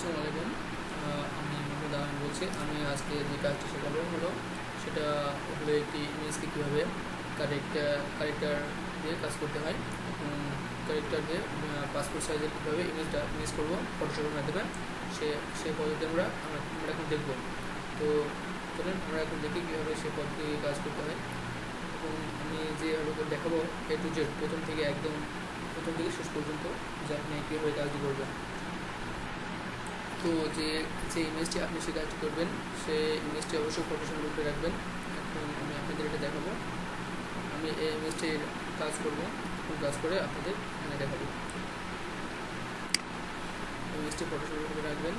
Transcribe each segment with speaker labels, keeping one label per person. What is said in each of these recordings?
Speaker 1: আসসালামু আলাইকুম। আমি মোহাম্মদ আহমেদ বলছি। আমি আজকে যে কাজটি শেখাবো সেটা হলো একটি ইমেজকে কীভাবে কারেক্টার দিয়ে কাজ করতে হয় এবং কারেক্টার দিয়ে পাসপোর্ট সাইজের কীভাবে ইমেজ করবো ফটোশপের মাধ্যমে সেই পদ্ধতি আমরা এখন দেখব। তো চলুন আমরা এখন দেখি কীভাবে সেই পদ্ধতি কাজ করতে হয় এবং আমি যেভাবে দেখাবো A to Z প্রথম থেকে শেষ পর্যন্ত যে আপনি কীভাবে কাজটি করবেন। তো যে ইমেজটি আপনি সেই কাজটি করবেন সেই ইমেজটি অবশ্যই ফটোশপের উপরে রাখবেন। এখন আমি আপনাদের এটা দেখাবো। আমি এই ইমেজটির কাজ করব এবং কাজ করে আপনাদের এখানে দেখাবো। ইমেজটি ফটোশপের উপরে রাখবেন।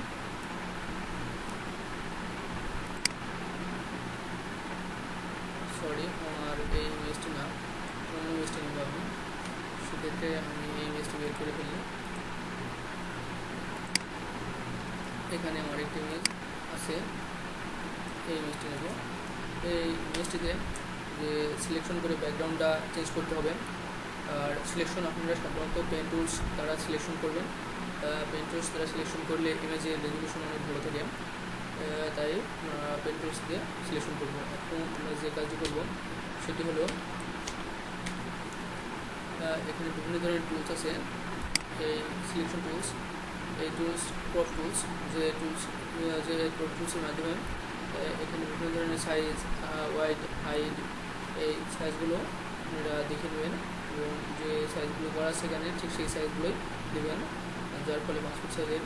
Speaker 1: সরি, আমার এই ইমেজটি না, অন্য ইমেজটি নেব আমি। সেক্ষেত্রে আমি এই ইমেজটি বের করে ফেলি। এখানে আমার একটি ইমেজ আছে, এই ইমেজটি নেব। এই ইমেজটিতে যে সিলেকশন করে ব্যাকগ্রাউন্ডটা চেঞ্জ করতে হবে। আর সিলেকশন আপনারা সাধারণত পেন টুলস দ্বারা সিলেকশন করবেন। পেন টুলস দ্বারা সিলেকশন করলে ইমেজের রেজলিউশন অনেক ভালো থাকে, তাই পেন টুলস দিয়ে সিলেকশন করব। এখন আমরা যে কাজটি করব সেটি হলো, এখানে বিভিন্ন ধরনের টুলস আছে। এই সিলেকশন টুলস, এই টুলস, ক্রপ টুলস, যে ক্রপ টুলসের মাধ্যমে এখানে বিভিন্ন ধরনের সাইজ, ওয়াইড, হাইট, এই সাইজগুলো আপনারা দেখে নেবেন এবং যে সাইজগুলো করা সেখানে ঠিক সেই সাইজগুলোই দেবেন, যার ফলে পাসপোর্ট সাইজের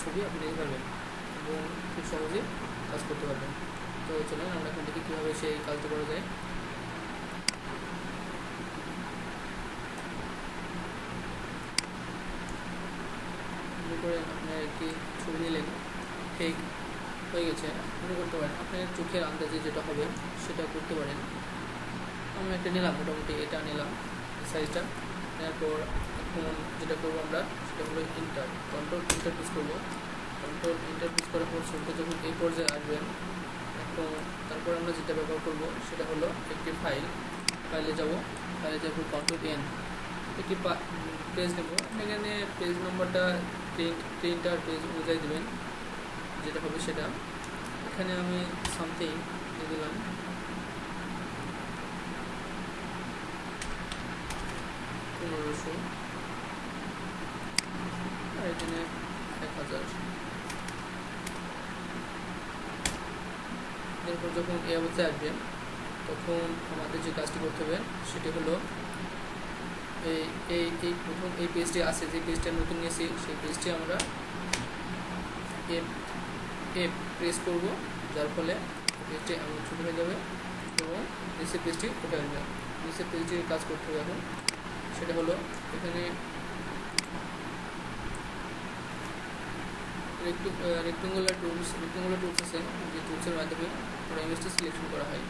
Speaker 1: ছবি আপনি নিতে পারবেন এবং খুব সহজে কাজ করতে পারবেন। তো চলুন আমরা এখন দেখি কীভাবে সেই কাজটা করা যায়। করে আপনার একটি ছবি নিলেন, ঠিক হয়ে গেছে, মনে করতে পারেন আপনার চোখের আন্দাজে যেটা হবে সেটা করতে পারেন। আমি একটা নিলাম, মোটামুটি এটা নিলাম সাইজটা। নেওয়ার পর এখন যেটা করবো আমরা সেটা হলো কন্ট্রোল ইন্টার প্রেস করবো। কন্ট্রোল ইন্টার প্রেস করার পর ছবিটা যখন এই পর্যায়ে আসবেন, এখন তারপর আমরা যেটা ব্যবহার করব সেটা হলো একটি ফাইলে যাব। ফাইলে যাব কন্ট্রোল N, একটি পেজ নেব। এখানে পেজ নাম্বারটা প্রিন্টার পেজ অনুযায়ী দেবেন, যেটা হবে সেটা। এখানে আমি সামথিং দিয়ে দিলাম, 1500, আর এখানে 1000। এরপর যখন এই অবস্থায় আসবে তখন আমাদের যে কাজটি করতে হবে সেটি হলো প্রথম এই পেজটি আছে, যে পেজটা নতুন নিয়েছি সেই পেজটি আমরা প্রেস করব, যার ফলে পেজটি এমন ছোটো হয়ে যাবে এবং নিচের পেজটি উঠে আসবে। নিচের পেজটির কাজ করতে হবে এখন, সেটা হলো এখানে রেক্টেঙ্গুলার টুলস আছে, যে টুলসের মাধ্যমে পুরো ইমেজটি সিলেকশন করা হয়।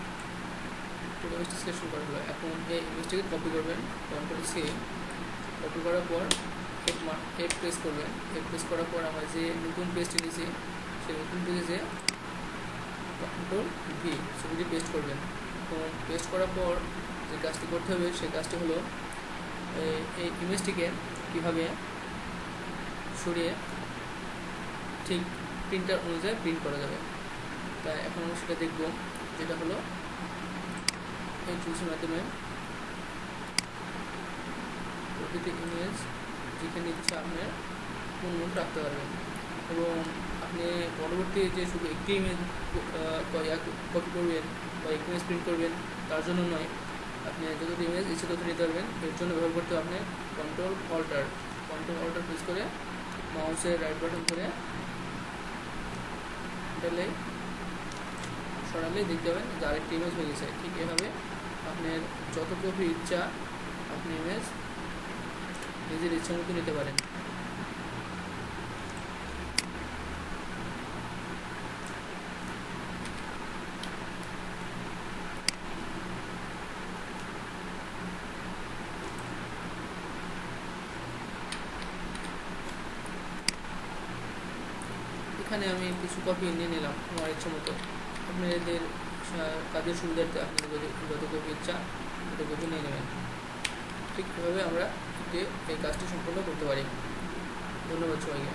Speaker 1: ইমেজটি সিলেকশন করা হলো, এখন এই ইমেজটিকে কপি করবেন। কন্ট্রোল C, কপি করার পর F প্রেস করবেন। F প্রেস করার পর আমরা যে নতুন পেজটি নিয়েছি সেই নতুন পেজে কন্ট্রোল V ছবিটি পেস্ট করবেন। এবং পেস্ট করার পর যে কাজটি করতে হবে সেই কাজটি হলো এই ইমেজটিকে কীভাবে সরিয়ে ঠিক প্রিন্টার অনুযায়ী প্রিন্ট করা যাবে। তাই এখন আমরা সেটা দেখব, যেটা হলো এই টুলসের মাধ্যমে প্রতিটি ইমেজ যেখানে ইচ্ছা আপনার মন রাখতে পারবেন এবং আপনি পরবর্তী যে শুধু একটি ইমেজ কপি করবেন বা একটি ইমেজ প্রিন্ট করবেন তার জন্য নয়, আপনি যতটি ইমেজ ইচ্ছে তত নিতে পারবেন। এর জন্য ব্যবহার করতে আপনি কন্ট্রোল অল্টার প্রেস করে মাউসের রাইট বাটন ধরে সরালেই দেখতে পাবেন যে আরেকটি ইমেজ হয়ে গেছে। ঠিক এভাবে আপনার যত কপি ইচ্ছা আপনি ইমেজ নিজের ইচ্ছা মতো নিতে পারেন। এখানে আমি কিছু কপি নিয়ে নিলাম আমার ইচ্ছা মতো। আপনাদের কাজের সুবিধার্থে আপনাদের যত কপি ইচ্ছা তত কপি নিয়ে নেবেন। ঠিক এভাবে আমরা এই কাজটি সম্পন্ন করতে পারি। ধন্যবাদ সবাইকে।